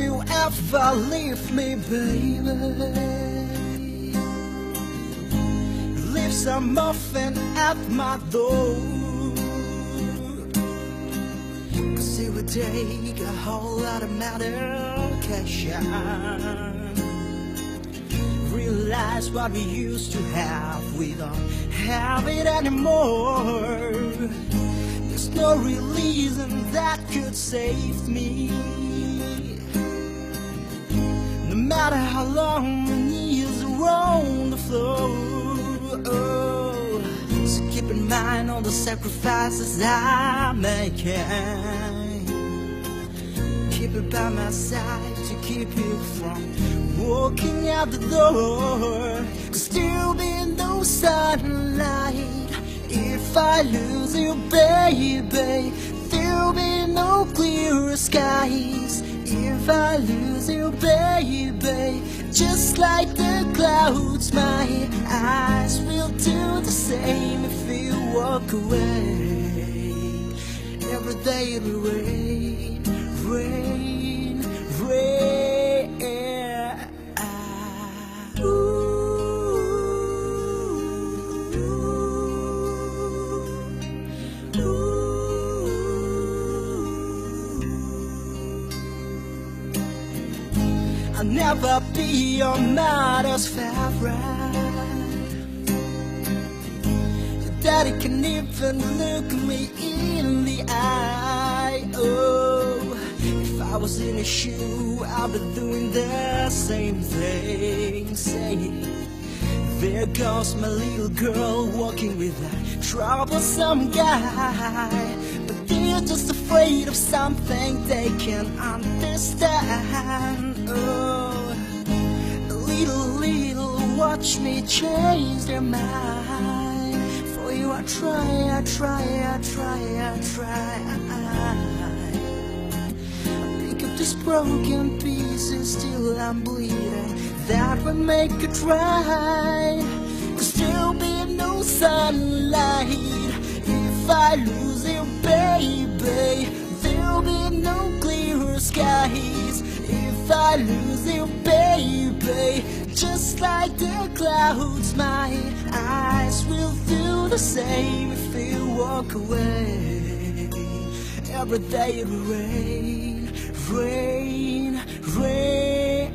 you ever leave me, baby, leave some muffin at my door. 'Cause every day got a whole lot of medication. Realize what we used to have, we don't have it anymore. There's no real reason that could save me. No matter how long my knees are on the floor. So keep in mind all the sacrifices I'm making. Keep it by my side to keep you from walking out the door. 'Cause there'll be no sunlight if I lose you, baby. There'll be no clear skies if I lose you, baby. Just like the clouds, my eyes will do the same if you walk away. Every day it'll rain, rain, rain. I'll never be your mother's favorite. Your daddy can even look me in the eye. Oh, if I was in his shoe, I'd be doing the same thing. Saying, there goes my little girl walking with that troublesome guy. But they're just afraid of something they can't understand. Oh, little, watch me change their mind. For you I try. I pick up these broken pieces, still I'm bleeding. That would make it right. 'Cause there'll be no sunlight if I lose you, baby. There'll be no clear skies if I lose you, baby. Just like the clouds, my eyes will do the same if you walk away. Every day it'll rain, rain, rain.